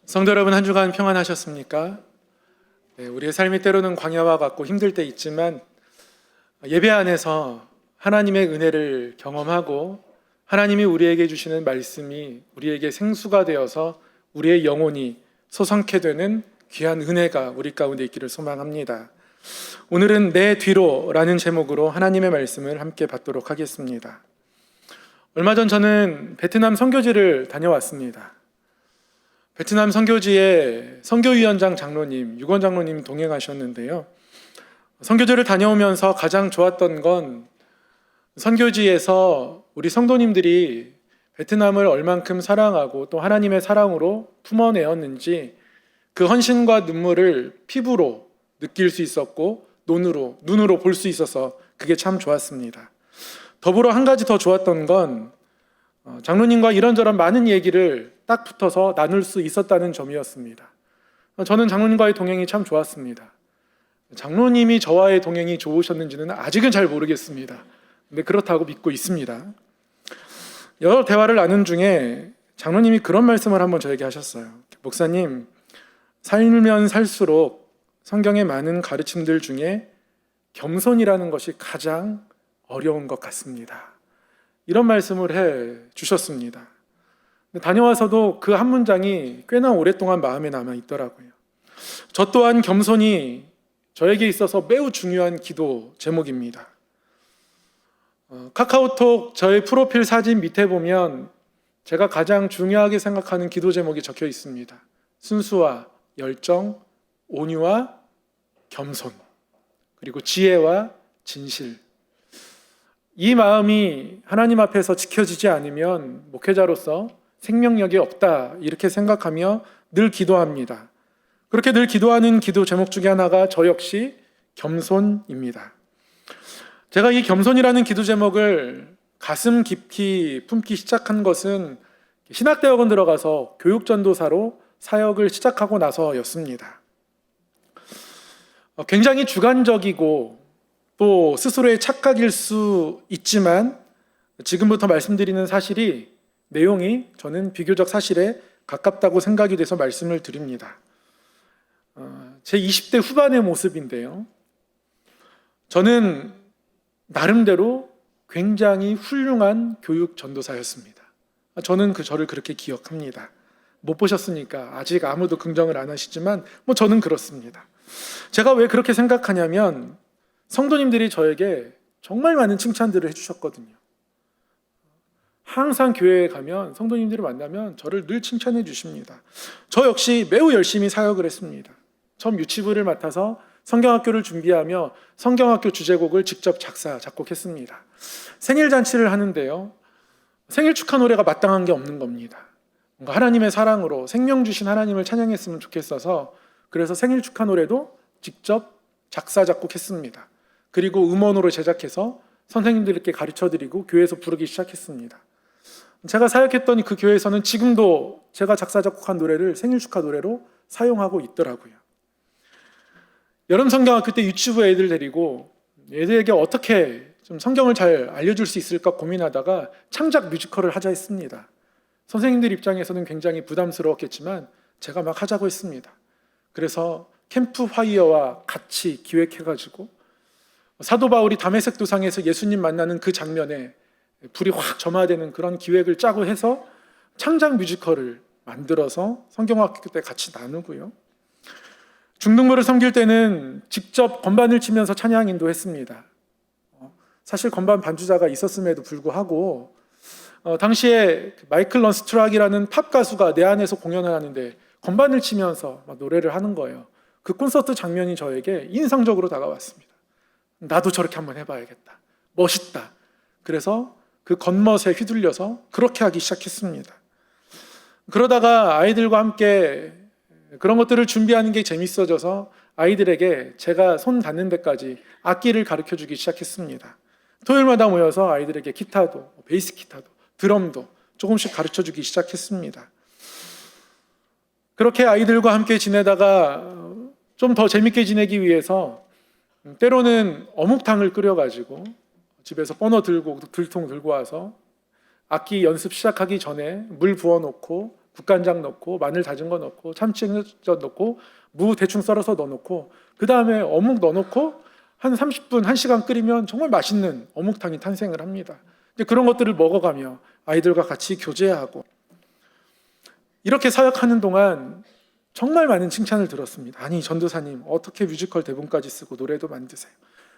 성도 여러분, 한 주간 평안하셨습니까? 네, 우리의 삶이 때로는 광야와 같고 힘들 때 있지만 예배 안에서 하나님의 은혜를 경험하고 하나님이 우리에게 주시는 말씀이 우리에게 생수가 되어서 우리의 영혼이 소성케 되는 귀한 은혜가 우리 가운데 있기를 소망합니다. 오늘은 내 뒤로라는 제목으로 하나님의 말씀을 함께 받도록 하겠습니다. 얼마 전 저는 베트남 선교지를 다녀왔습니다. 베트남 선교지에 선교위원장 장로님, 유건 장로님 동행하셨는데요. 선교지를 다녀오면서 가장 좋았던 건 선교지에서 우리 성도님들이 베트남을 얼만큼 사랑하고 또 하나님의 사랑으로 품어내었는지 그 헌신과 눈물을 피부로 느낄 수 있었고 눈으로 볼 수 있어서 그게 참 좋았습니다. 더불어 한 가지 더 좋았던 건 장로님과 이런저런 많은 얘기를 딱 붙어서 나눌 수 있었다는 점이었습니다. 저는 장로님과의 동행이 참 좋았습니다. 장로님이 저와의 동행이 좋으셨는지는 아직은 잘 모르겠습니다. 근데 그렇다고 믿고 있습니다. 여러 대화를 나눈 중에 장로님이 그런 말씀을 한번 저에게 하셨어요. 목사님, 살면 살수록 성경의 많은 가르침들 중에 겸손이라는 것이 가장 어려운 것 같습니다. 이런 말씀을 해 주셨습니다. 다녀와서도 그 한 문장이 꽤나 오랫동안 마음에 남아 있더라고요. 저 또한 겸손이 저에게 있어서 매우 중요한 기도 제목입니다. 카카오톡 저의 프로필 사진 밑에 보면 제가 가장 중요하게 생각하는 기도 제목이 적혀 있습니다. 순수와 열정, 온유와 겸손, 그리고 지혜와 진실. 이 마음이 하나님 앞에서 지켜지지 않으면 목회자로서 생명력이 없다, 이렇게 생각하며 늘 기도합니다. 그렇게 늘 기도하는 기도 제목 중에 하나가 저 역시 겸손입니다. 제가 이 겸손이라는 기도 제목을 가슴 깊이 품기 시작한 것은 신학대학원 들어가서 교육전도사로 사역을 시작하고 나서였습니다. 굉장히 주관적이고 또 스스로의 착각일 수 있지만 지금부터 말씀드리는 사실이 내용이 저는 비교적 사실에 가깝다고 생각이 돼서 말씀을 드립니다. 제 20대 후반의 모습인데요. 저는 나름대로 굉장히 훌륭한 교육 전도사였습니다. 저는 저를 그렇게 기억합니다. 못 보셨으니까 아직 아무도 긍정을 안 하시지만 저는 그렇습니다. 제가 왜 그렇게 생각하냐면 성도님들이 저에게 정말 많은 칭찬들을 해주셨거든요. 항상 교회에 가면 성도님들을 만나면 저를 늘 칭찬해 주십니다. 저 역시 매우 열심히 사역을 했습니다. 처음 유치부를 맡아서 성경학교를 준비하며 성경학교 주제곡을 직접 작곡했습니다. 생일 잔치를 하는데요, 생일 축하 노래가 마땅한 게 없는 겁니다. 뭔가 하나님의 사랑으로 생명 주신 하나님을 찬양했으면 좋겠어서 그래서 생일 축하 노래도 직접 작사 작곡했습니다. 그리고 음원으로 제작해서 선생님들께 가르쳐드리고 교회에서 부르기 시작했습니다. 제가 사역했던 그 교회에서는 지금도 제가 작사 작곡한 노래를 생일 축하 노래로 사용하고 있더라고요. 여름 성경학교 때 유치부 애들 데리고 애들에게 어떻게 좀 성경을 잘 알려줄 수 있을까 고민하다가 창작 뮤지컬을 하자 했습니다. 선생님들 입장에서는 굉장히 부담스러웠겠지만 제가 막 하자고 했습니다. 그래서 캠프 파이어와 같이 기획해가지고 사도 바울이 다메섹 도상에서 예수님 만나는 그 장면에 불이 확 점화되는 그런 기획을 짜고 해서 창작 뮤지컬을 만들어서 성경학교 때 같이 나누고요. 중등부를 섬길 때는 직접 건반을 치면서 찬양 인도했습니다. 사실 건반 반주자가 있었음에도 불구하고 당시에 마이클 런스트락이라는 팝 가수가 내 안에서 공연을 하는데 건반을 치면서 막 노래를 하는 거예요. 그 콘서트 장면이 저에게 인상적으로 다가왔습니다. 나도 저렇게 한번 해봐야겠다. 멋있다. 그래서 그 겉멋에 휘둘려서 그렇게 하기 시작했습니다. 그러다가 아이들과 함께 그런 것들을 준비하는 게 재밌어져서 아이들에게 제가 손 닿는 데까지 악기를 가르쳐주기 시작했습니다. 토요일마다 모여서 아이들에게 기타도, 베이스 기타도, 드럼도 조금씩 가르쳐주기 시작했습니다. 그렇게 아이들과 함께 지내다가 좀 더 재밌게 지내기 위해서 때로는 어묵탕을 끓여가지고 집에서 버너 들고 들통 들고 와서 악기 연습 시작하기 전에 물 부어놓고 국간장 넣고 마늘 다진 거 넣고 참치 넣고 무 대충 썰어서 넣어놓고 그 다음에 어묵 넣어놓고 한 30분, 1시간 끓이면 정말 맛있는 어묵탕이 탄생을 합니다. 이제 그런 것들을 먹어가며 아이들과 같이 교제하고 이렇게 사역하는 동안 정말 많은 칭찬을 들었습니다. 아니 전도사님 어떻게 뮤지컬 대본까지 쓰고 노래도 만드세요?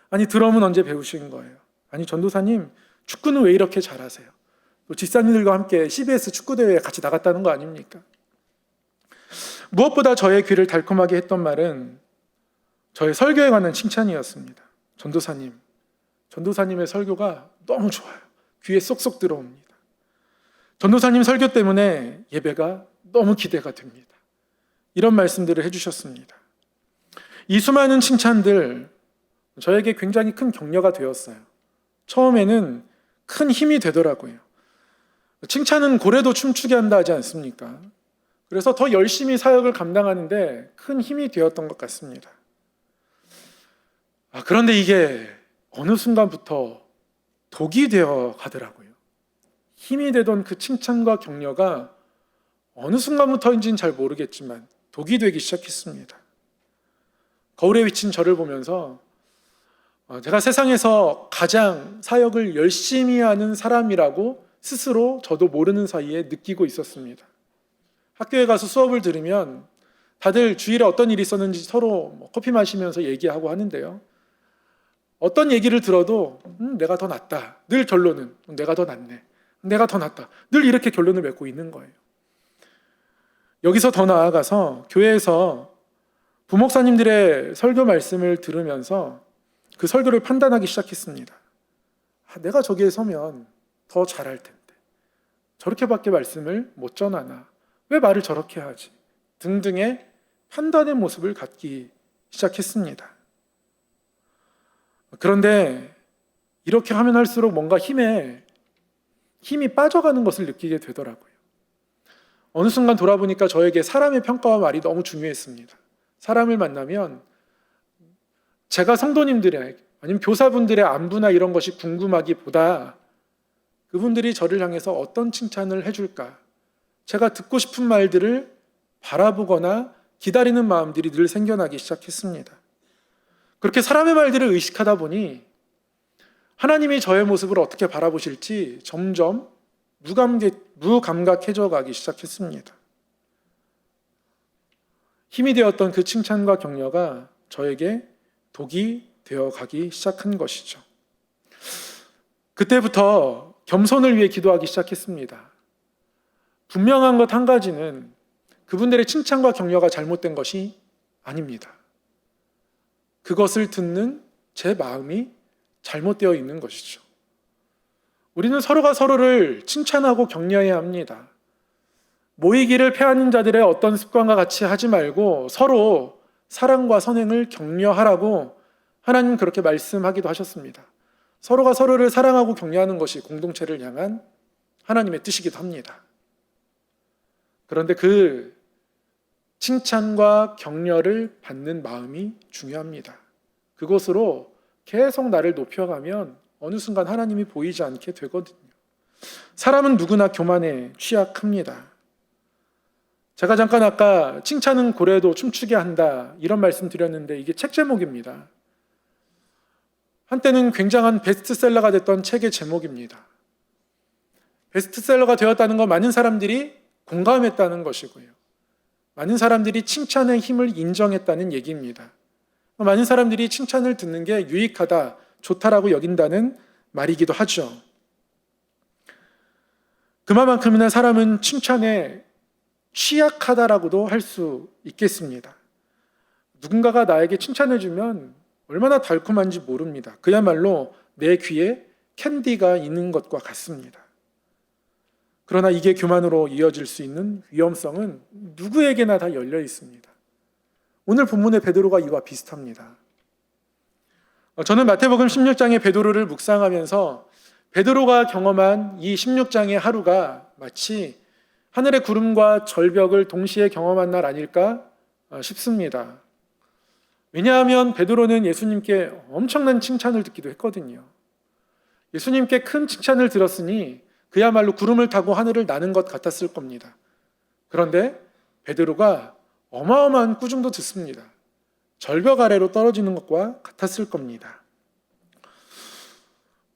아니 드럼은 언제 배우신 거예요? 아니 전도사님 축구는 왜 이렇게 잘하세요? 또 집사님들과 함께 CBS 축구대회에 같이 나갔다는 거 아닙니까? 무엇보다 저의 귀를 달콤하게 했던 말은 저의 설교에 관한 칭찬이었습니다. 전도사님의 설교가 너무 좋아요. 귀에 쏙쏙 들어옵니다. 전도사님 설교 때문에 예배가 너무 기대가 됩니다. 이런 말씀들을 해주셨습니다. 이 수많은 칭찬들 저에게 굉장히 큰 격려가 되었어요. 처음에는 큰 힘이 되더라고요. 칭찬은 고래도 춤추게 한다 하지 않습니까? 그래서 더 열심히 사역을 감당하는데 큰 힘이 되었던 것 같습니다. 그런데 이게 어느 순간부터 독이 되어 가더라고요. 힘이 되던 그 칭찬과 격려가 어느 순간부터인지는 잘 모르겠지만 독이 되기 시작했습니다. 거울에 비친 저를 보면서 제가 세상에서 가장 사역을 열심히 하는 사람이라고 스스로 저도 모르는 사이에 느끼고 있었습니다. 학교에 가서 수업을 들으면 다들 주일에 어떤 일이 있었는지 서로 커피 마시면서 얘기하고 하는데요. 어떤 얘기를 들어도 내가 더 낫다. 늘 결론은 내가 더 낫네. 내가 더 낫다. 늘 이렇게 결론을 맺고 있는 거예요. 여기서 더 나아가서 교회에서 부목사님들의 설교 말씀을 들으면서 그 설교를 판단하기 시작했습니다. 내가 저기에 서면 더 잘할 텐데 저렇게밖에 말씀을 못 전하나? 왜 말을 저렇게 하지? 등등의 판단의 모습을 갖기 시작했습니다. 그런데 이렇게 하면 할수록 뭔가 힘이 빠져가는 것을 느끼게 되더라고요. 어느 순간 돌아보니까 저에게 사람의 평가와 말이 너무 중요했습니다. 사람을 만나면 제가 성도님들의 아니면 교사분들의 안부나 이런 것이 궁금하기보다 그분들이 저를 향해서 어떤 칭찬을 해줄까? 제가 듣고 싶은 말들을 바라보거나 기다리는 마음들이 늘 생겨나기 시작했습니다. 그렇게 사람의 말들을 의식하다 보니 하나님이 저의 모습을 어떻게 바라보실지 점점 무감각해져 가기 시작했습니다. 힘이 되었던 그 칭찬과 격려가 저에게 독이 되어 가기 시작한 것이죠. 그때부터 겸손을 위해 기도하기 시작했습니다. 분명한 것 한 가지는 그분들의 칭찬과 격려가 잘못된 것이 아닙니다. 그것을 듣는 제 마음이 잘못되어 있는 것이죠. 우리는 서로가 서로를 칭찬하고 격려해야 합니다. 모이기를 패하는 자들의 어떤 습관과 같이 하지 말고 서로 사랑과 선행을 격려하라고 하나님 그렇게 말씀하기도 하셨습니다. 서로가 서로를 사랑하고 격려하는 것이 공동체를 향한 하나님의 뜻이기도 합니다. 그런데 그 칭찬과 격려를 받는 마음이 중요합니다. 그것으로 계속 나를 높여가면 어느 순간 하나님이 보이지 않게 되거든요. 사람은 누구나 교만에 취약합니다. 제가 잠깐 아까 칭찬은 고래도 춤추게 한다 이런 말씀 드렸는데 이게 책 제목입니다. 한때는 굉장한 베스트셀러가 됐던 책의 제목입니다. 베스트셀러가 되었다는 건 많은 사람들이 공감했다는 것이고요. 많은 사람들이 칭찬의 힘을 인정했다는 얘기입니다. 많은 사람들이 칭찬을 듣는 게 유익하다, 좋다라고 여긴다는 말이기도 하죠. 그만큼이나 사람은 칭찬에 취약하다라고도 할 수 있겠습니다. 누군가가 나에게 칭찬해주면 얼마나 달콤한지 모릅니다. 그야말로 내 귀에 캔디가 있는 것과 같습니다. 그러나 이게 교만으로 이어질 수 있는 위험성은 누구에게나 다 열려 있습니다. 오늘 본문의 베드로가 이와 비슷합니다. 저는 마태복음 16장의 베드로를 묵상하면서 베드로가 경험한 이 16장의 하루가 마치 하늘의 구름과 절벽을 동시에 경험한 날 아닐까 싶습니다. 왜냐하면 베드로는 예수님께 엄청난 칭찬을 듣기도 했거든요. 예수님께 큰 칭찬을 들었으니 그야말로 구름을 타고 하늘을 나는 것 같았을 겁니다. 그런데 베드로가 어마어마한 꾸중도 듣습니다. 절벽 아래로 떨어지는 것과 같았을 겁니다.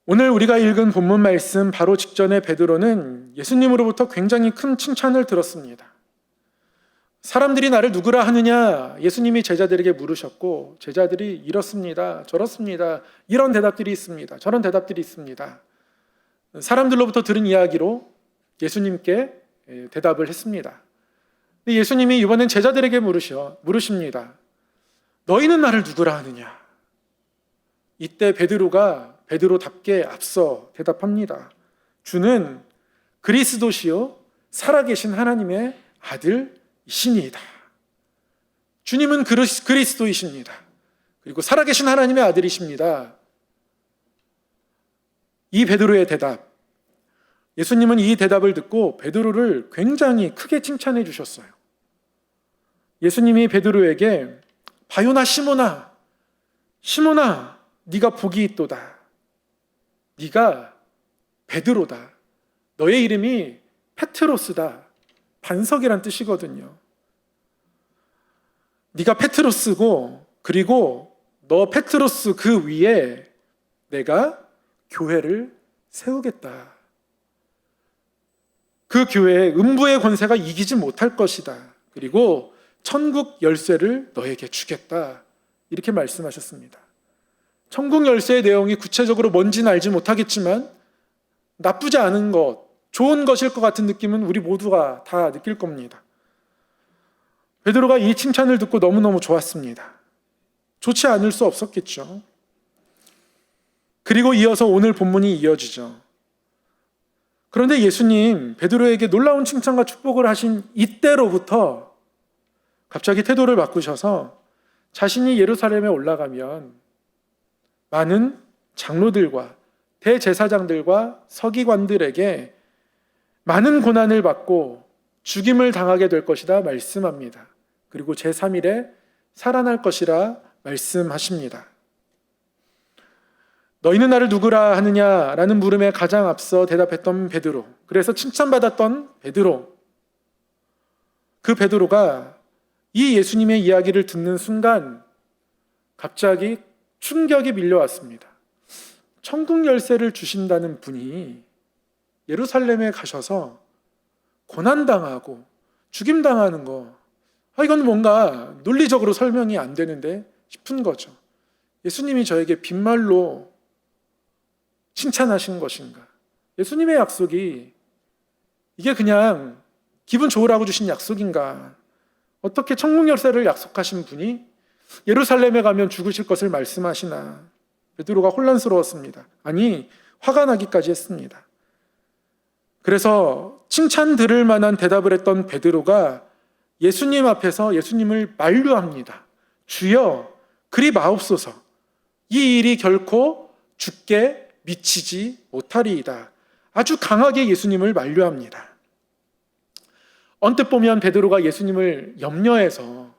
오늘 우리가 읽은 본문 말씀 바로 직전에 베드로는 예수님으로부터 굉장히 큰 칭찬을 들었습니다. 사람들이 나를 누구라 하느냐? 예수님이 제자들에게 물으셨고, 제자들이 이렇습니다, 저렇습니다, 이런 대답들이 있습니다, 저런 대답들이 있습니다. 사람들로부터 들은 이야기로 예수님께 대답을 했습니다. 근데 예수님이 이번엔 제자들에게 물으십니다. 너희는 나를 누구라 하느냐? 이때 베드로가 베드로답게 앞서 대답합니다. 주는 그리스도시요 살아계신 하나님의 아들이시니이다. 주님은 그리스도이십니다. 그리고 살아계신 하나님의 아들이십니다. 이 베드로의 대답, 예수님은 이 대답을 듣고 베드로를 굉장히 크게 칭찬해 주셨어요. 예수님이 베드로에게 바요나 시몬아, 시몬아, 네가 복이 있도다. 네가 베드로다. 너의 이름이 페트로스다. 반석이란 뜻이거든요. 네가 페트로스고, 그리고 너 페트로스 그 위에 내가 교회를 세우겠다. 그 교회의 음부의 권세가 이기지 못할 것이다. 그리고 천국 열쇠를 너에게 주겠다. 이렇게 말씀하셨습니다. 천국 열쇠의 내용이 구체적으로 뭔지는 알지 못하겠지만 나쁘지 않은 것, 좋은 것일 것 같은 느낌은 우리 모두가 다 느낄 겁니다. 베드로가 이 칭찬을 듣고 너무너무 좋았습니다. 좋지 않을 수 없었겠죠. 그리고 이어서 오늘 본문이 이어지죠. 그런데 예수님 베드로에게 놀라운 칭찬과 축복을 하신 이때로부터 갑자기 태도를 바꾸셔서 자신이 예루살렘에 올라가면 많은 장로들과 대제사장들과 서기관들에게 많은 고난을 받고 죽임을 당하게 될 것이다 말씀합니다. 그리고 제3일에 살아날 것이라 말씀하십니다. 너희는 나를 누구라 하느냐라는 물음에 가장 앞서 대답했던 베드로, 그래서 칭찬받았던 베드로, 그 베드로가 이 예수님의 이야기를 듣는 순간 갑자기 충격이 밀려왔습니다. 천국 열쇠를 주신다는 분이 예루살렘에 가셔서 고난당하고 죽임당하는 거, 이건 뭔가 논리적으로 설명이 안 되는데 싶은 거죠. 예수님이 저에게 빈말로 칭찬하신 것인가? 예수님의 약속이 이게 그냥 기분 좋으라고 주신 약속인가? 어떻게 천국 열쇠를 약속하신 분이 예루살렘에 가면 죽으실 것을 말씀하시나? 베드로가 혼란스러웠습니다. 아니, 화가 나기까지 했습니다. 그래서 칭찬 들을 만한 대답을 했던 베드로가 예수님 앞에서 예수님을 만류합니다. 주여, 그리 마옵소서. 이 일이 결코 죽게 미치지 못하리이다. 아주 강하게 예수님을 만류합니다. 언뜻 보면 베드로가 예수님을 염려해서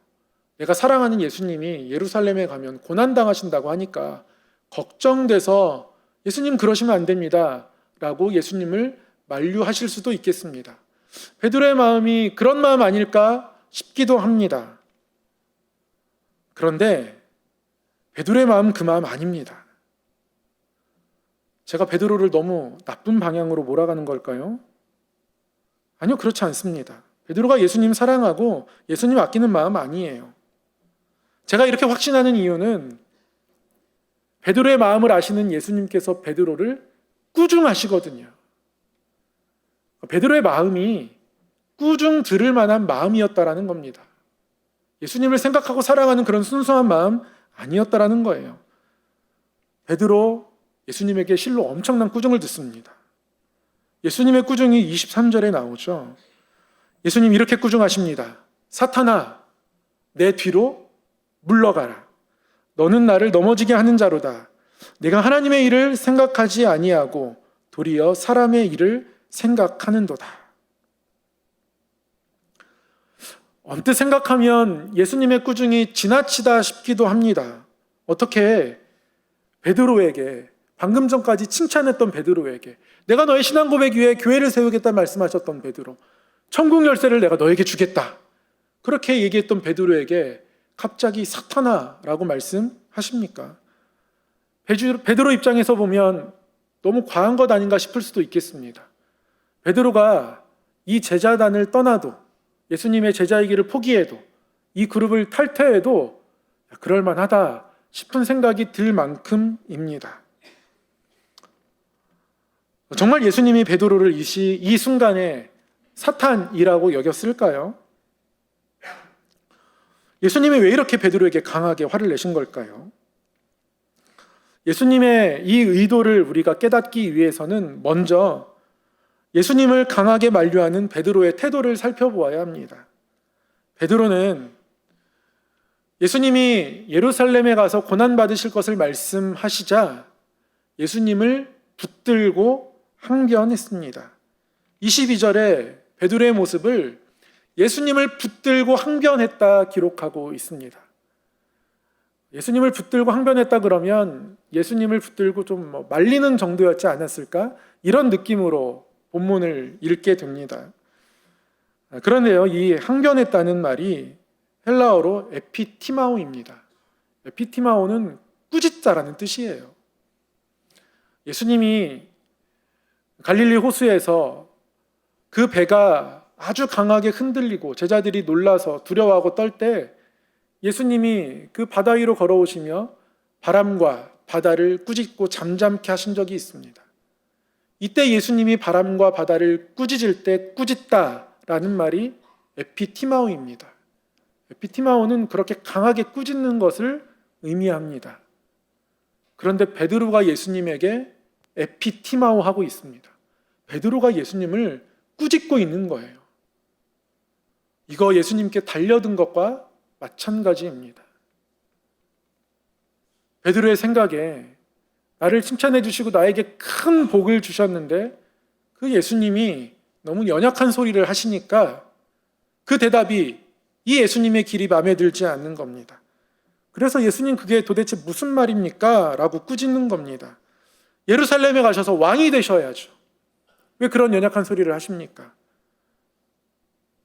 내가 사랑하는 예수님이 예루살렘에 가면 고난당하신다고 하니까 걱정돼서 예수님 그러시면 안 됩니다 라고 예수님을 만류하실 수도 있겠습니다. 베드로의 마음이 그런 마음 아닐까 싶기도 합니다. 그런데 베드로의 마음 그 마음 아닙니다. 제가 베드로를 너무 나쁜 방향으로 몰아가는 걸까요? 아니요, 그렇지 않습니다. 베드로가 예수님 사랑하고 예수님 아끼는 마음 아니에요. 제가 이렇게 확신하는 이유는 베드로의 마음을 아시는 예수님께서 베드로를 꾸중하시거든요. 베드로의 마음이 꾸중 들을 만한 마음이었다라는 겁니다. 예수님을 생각하고 사랑하는 그런 순수한 마음 아니었다라는 거예요. 베드로 예수님에게 실로 엄청난 꾸중을 듣습니다. 예수님의 꾸중이 23절에 나오죠. 예수님 이렇게 꾸중하십니다. 사탄아, 내 뒤로 물러가라. 너는 나를 넘어지게 하는 자로다. 내가 하나님의 일을 생각하지 아니하고 도리어 사람의 일을 생각하는도다. 언뜻 생각하면 예수님의 꾸중이 지나치다 싶기도 합니다. 어떻게 베드로에게, 방금 전까지 칭찬했던 베드로에게, 내가 너의 신앙 고백 위에 교회를 세우겠다 말씀하셨던 베드로, 천국 열쇠를 내가 너에게 주겠다. 그렇게 얘기했던 베드로에게 갑자기 사탄아라고 말씀하십니까? 베드로 입장에서 보면 너무 과한 것 아닌가 싶을 수도 있겠습니다. 베드로가 이 제자단을 떠나도, 예수님의 제자이기를 포기해도, 이 그룹을 탈퇴해도 그럴 만하다 싶은 생각이 들 만큼입니다. 정말 예수님이 베드로를 이 순간에 사탄이라고 여겼을까요? 예수님이 왜 이렇게 베드로에게 강하게 화를 내신 걸까요? 예수님의 이 의도를 우리가 깨닫기 위해서는 먼저 예수님을 강하게 만류하는 베드로의 태도를 살펴보아야 합니다. 베드로는 예수님이 예루살렘에 가서 고난받으실 것을 말씀하시자 예수님을 붙들고 항변했습니다. 22절에 베드로의 모습을 예수님을 붙들고 항변했다 기록하고 있습니다. 예수님을 붙들고 항변했다 그러면 예수님을 붙들고 좀 말리는 정도였지 않았을까? 이런 느낌으로 본문을 읽게 됩니다. 그런데요, 이 항변했다는 말이 헬라어로 에피티마오입니다. 에피티마오는 꾸짖자라는 뜻이에요. 예수님이 갈릴리 호수에서 그 배가 아주 강하게 흔들리고 제자들이 놀라서 두려워하고 떨 때 예수님이 그 바다 위로 걸어오시며 바람과 바다를 꾸짖고 잠잠케 하신 적이 있습니다. 이때 예수님이 바람과 바다를 꾸짖을 때 꾸짖다라는 말이 에피티마오입니다. 에피티마오는 그렇게 강하게 꾸짖는 것을 의미합니다. 그런데 베드로가 예수님에게 에피티마오 하고 있습니다. 베드로가 예수님을 꾸짖고 있는 거예요. 이거 예수님께 달려든 것과 마찬가지입니다. 베드로의 생각에 나를 칭찬해 주시고 나에게 큰 복을 주셨는데 그 예수님이 너무 연약한 소리를 하시니까 그 대답이 이 예수님의 길이 마음에 들지 않는 겁니다. 그래서 예수님 그게 도대체 무슨 말입니까? 라고 꾸짖는 겁니다. 예루살렘에 가셔서 왕이 되셔야죠. 왜 그런 연약한 소리를 하십니까?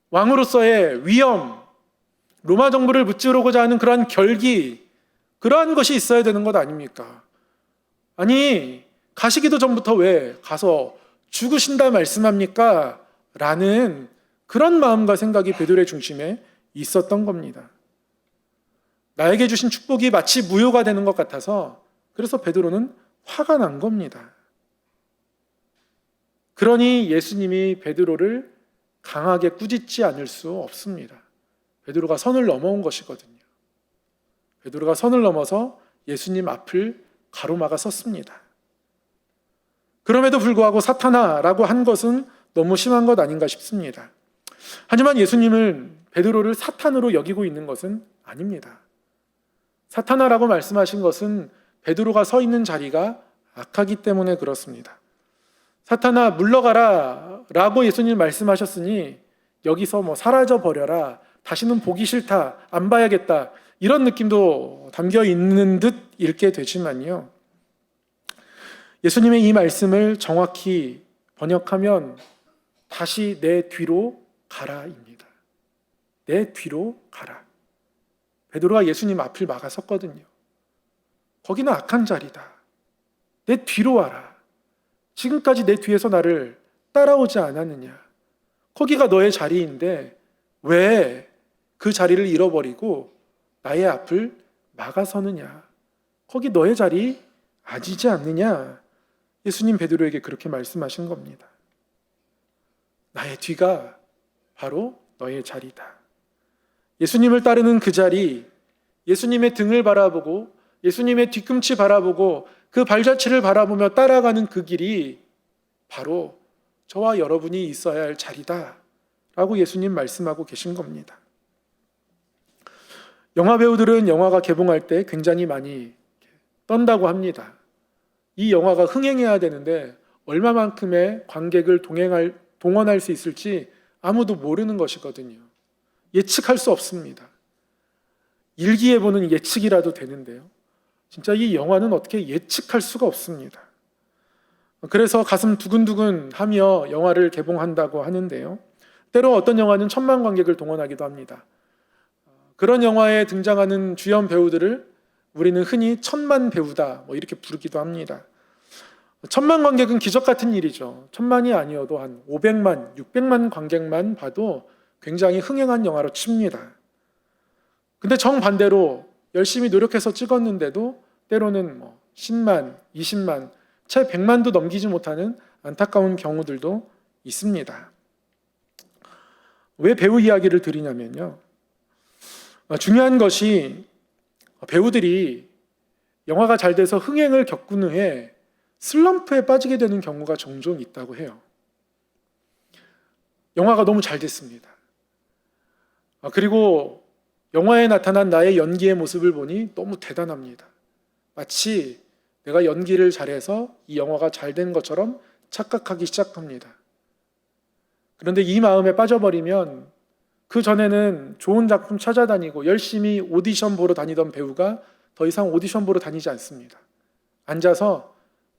왕으로서의 위엄, 로마 정부를 무찌르고자 하는 그러한 결기, 그러한 것이 있어야 되는 것 아닙니까? 아니, 가시기도 전부터 왜 가서 죽으신다 말씀합니까? 라는 그런 마음과 생각이 베드로의 중심에 있었던 겁니다. 나에게 주신 축복이 마치 무효가 되는 것 같아서 그래서 베드로는 화가 난 겁니다. 그러니 예수님이 베드로를 강하게 꾸짖지 않을 수 없습니다. 베드로가 선을 넘어온 것이거든요. 베드로가 선을 넘어서 예수님 앞을 가로막아 섰습니다. 그럼에도 불구하고 사탄아라고 한 것은 너무 심한 것 아닌가 싶습니다. 하지만 예수님은 베드로를 사탄으로 여기고 있는 것은 아닙니다. 사탄아라고 말씀하신 것은 베드로가 서 있는 자리가 악하기 때문에 그렇습니다. 사탄아 물러가라 라고 예수님 말씀하셨으니 여기서 사라져 버려라, 다시는 보기 싫다, 안 봐야겠다, 이런 느낌도 담겨 있는 듯 읽게 되지만요, 예수님의 이 말씀을 정확히 번역하면 다시 내 뒤로 가라입니다. 내 뒤로 가라. 베드로가 예수님 앞을 막아섰거든요. 거기는 악한 자리다. 내 뒤로 와라. 지금까지 내 뒤에서 나를 따라오지 않았느냐. 거기가 너의 자리인데 왜 그 자리를 잃어버리고 나의 앞을 막아서느냐. 거기 너의 자리 아니지 않느냐. 예수님 베드로에게 그렇게 말씀하신 겁니다. 나의 뒤가 바로 너의 자리다. 예수님을 따르는 그 자리, 예수님의 등을 바라보고 예수님의 뒤꿈치 바라보고 그 발자취를 바라보며 따라가는 그 길이 바로 저와 여러분이 있어야 할 자리다 라고 예수님 말씀하고 계신 겁니다. 영화 배우들은 영화가 개봉할 때 굉장히 많이 떤다고 합니다. 이 영화가 흥행해야 되는데 얼마만큼의 관객을 동원할 수 있을지 아무도 모르는 것이거든요. 예측할 수 없습니다. 일기예보는 예측이라도 되는데요, 진짜 이 영화는 어떻게 예측할 수가 없습니다. 그래서 가슴 두근두근 하며 영화를 개봉한다고 하는데요, 때로 어떤 영화는 1000만 관객을 동원하기도 합니다. 그런 영화에 등장하는 주연 배우들을 우리는 흔히 1000만 배우다 이렇게 부르기도 합니다. 1000만 관객은 기적 같은 일이죠. 1000만이 아니어도 한 500만, 600만 관객만 봐도 굉장히 흥행한 영화로 칩니다. 근데 정반대로 열심히 노력해서 찍었는데도 때로는 10만, 20만, 채 100만도 넘기지 못하는 안타까운 경우들도 있습니다. 왜 배우 이야기를 드리냐면요. 중요한 것이 배우들이 영화가 잘 돼서 흥행을 겪은 후에 슬럼프에 빠지게 되는 경우가 종종 있다고 해요. 영화가 너무 잘 됐습니다. 그리고 영화에 나타난 나의 연기의 모습을 보니 너무 대단합니다. 마치 내가 연기를 잘해서 이 영화가 잘 된 것처럼 착각하기 시작합니다. 그런데 이 마음에 빠져버리면 그 전에는 좋은 작품 찾아다니고 열심히 오디션 보러 다니던 배우가 더 이상 오디션 보러 다니지 않습니다. 앉아서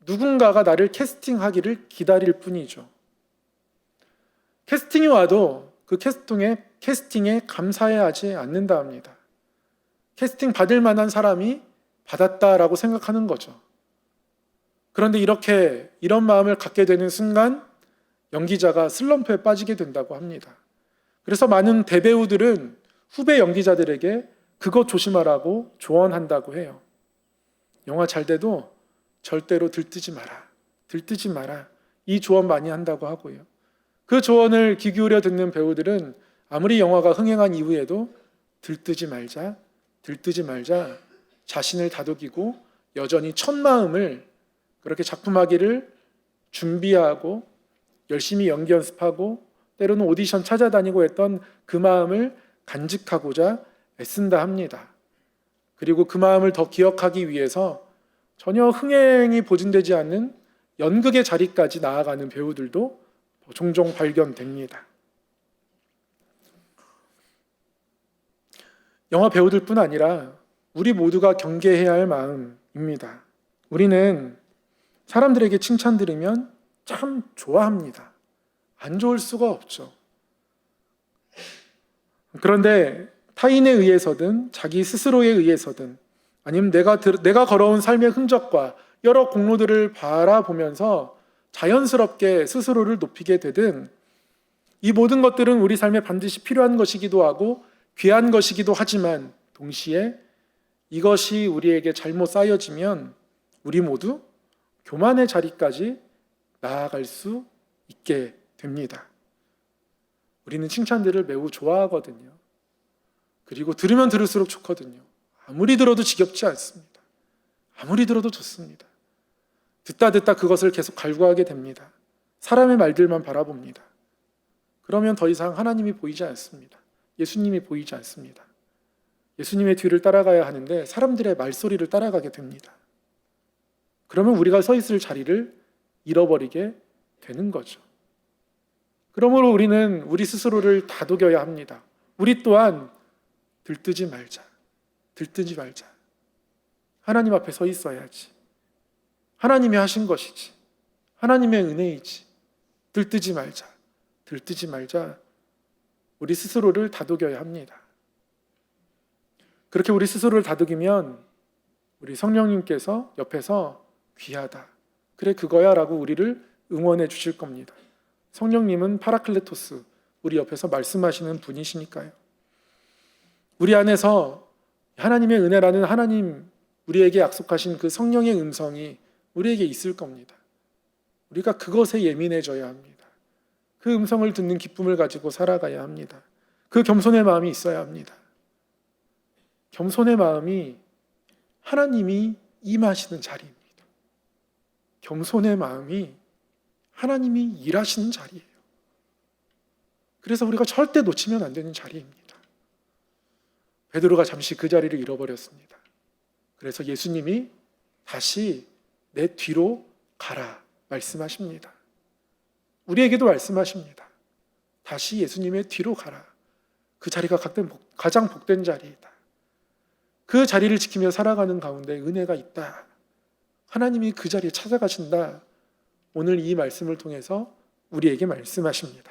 누군가가 나를 캐스팅하기를 기다릴 뿐이죠. 캐스팅이 와도 그 캐스팅에 감사해야 하지 않는다 합니다. 캐스팅 받을 만한 사람이 받았다라고 생각하는 거죠. 그런데 이런 마음을 갖게 되는 순간 연기자가 슬럼프에 빠지게 된다고 합니다. 그래서 많은 대배우들은 후배 연기자들에게 그거 조심하라고 조언한다고 해요. 영화 잘 돼도 절대로 들뜨지 마라. 들뜨지 마라. 이 조언 많이 한다고 하고요. 그 조언을 귀 기울여 듣는 배우들은 아무리 영화가 흥행한 이후에도 들뜨지 말자, 들뜨지 말자 자신을 다독이고 여전히 첫마음을 그렇게 작품하기를 준비하고 열심히 연기 연습하고 때로는 오디션 찾아다니고 했던 그 마음을 간직하고자 애쓴다 합니다. 그리고 그 마음을 더 기억하기 위해서 전혀 흥행이 보증되지 않는 연극의 자리까지 나아가는 배우들도 종종 발견됩니다. 영화 배우들뿐 아니라 우리 모두가 경계해야 할 마음입니다. 우리는 사람들에게 칭찬 들으면 참 좋아합니다. 안 좋을 수가 없죠. 그런데 타인에 의해서든 자기 스스로에 의해서든 아니면 내가 걸어온 삶의 흔적과 여러 공로들을 바라보면서 자연스럽게 스스로를 높이게 되든 이 모든 것들은 우리 삶에 반드시 필요한 것이기도 하고 귀한 것이기도 하지만 동시에 이것이 우리에게 잘못 쌓여지면 우리 모두 교만의 자리까지 나아갈 수 있게 됩니다. 우리는 칭찬들을 매우 좋아하거든요. 그리고 들으면 들을수록 좋거든요. 아무리 들어도 지겹지 않습니다. 아무리 들어도 좋습니다. 듣다 그것을 계속 갈구하게 됩니다. 사람의 말들만 바라봅니다. 그러면 더 이상 하나님이 보이지 않습니다. 예수님이 보이지 않습니다. 예수님의 뒤를 따라가야 하는데 사람들의 말소리를 따라가게 됩니다. 그러면 우리가 서 있을 자리를 잃어버리게 되는 거죠. 그러므로 우리는 우리 스스로를 다독여야 합니다. 우리 또한 들뜨지 말자. 들뜨지 말자. 하나님 앞에 서 있어야지. 하나님이 하신 것이지. 하나님의 은혜이지. 들뜨지 말자. 들뜨지 말자. 우리 스스로를 다독여야 합니다. 그렇게 우리 스스로를 다독이면 우리 성령님께서 옆에서 귀하다. 그래 그거야 라고 우리를 응원해 주실 겁니다. 성령님은 파라클레토스, 우리 옆에서 말씀하시는 분이시니까요. 우리 안에서 하나님의 은혜라는 하나님 우리에게 약속하신 그 성령의 음성이 우리에게 있을 겁니다. 우리가 그것에 예민해져야 합니다. 그 음성을 듣는 기쁨을 가지고 살아가야 합니다. 그 겸손의 마음이 있어야 합니다. 겸손의 마음이 하나님이 임하시는 자리입니다. 겸손의 마음이 하나님이 일하시는 자리예요. 그래서 우리가 절대 놓치면 안 되는 자리입니다. 베드로가 잠시 그 자리를 잃어버렸습니다. 그래서 예수님이 다시 내 뒤로 가라 말씀하십니다. 우리에게도 말씀하십니다. 다시 예수님의 뒤로 가라. 그 자리가 가장 복된 자리이다. 그 자리를 지키며 살아가는 가운데 은혜가 있다. 하나님이 그 자리에 찾아가신다. 오늘 이 말씀을 통해서 우리에게 말씀하십니다.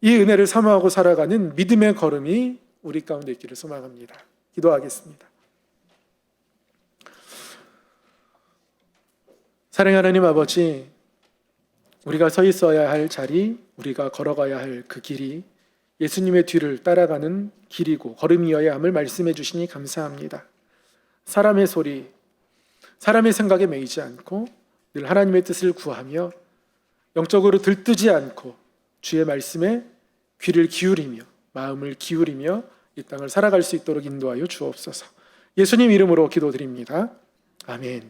이 은혜를 사모하고 살아가는 믿음의 걸음이 우리 가운데 있기를 소망합니다. 기도하겠습니다. 사랑하는 하나님 아버지, 우리가 서 있어야 할 자리, 우리가 걸어가야 할 그 길이 예수님의 뒤를 따라가는 길이고 걸음이어야 함을 말씀해 주시니 감사합니다. 사람의 소리, 사람의 생각에 매이지 않고 늘 하나님의 뜻을 구하며 영적으로 들뜨지 않고 주의 말씀에 귀를 기울이며 마음을 기울이며 이 땅을 살아갈 수 있도록 인도하여 주옵소서. 예수님 이름으로 기도드립니다. 아멘.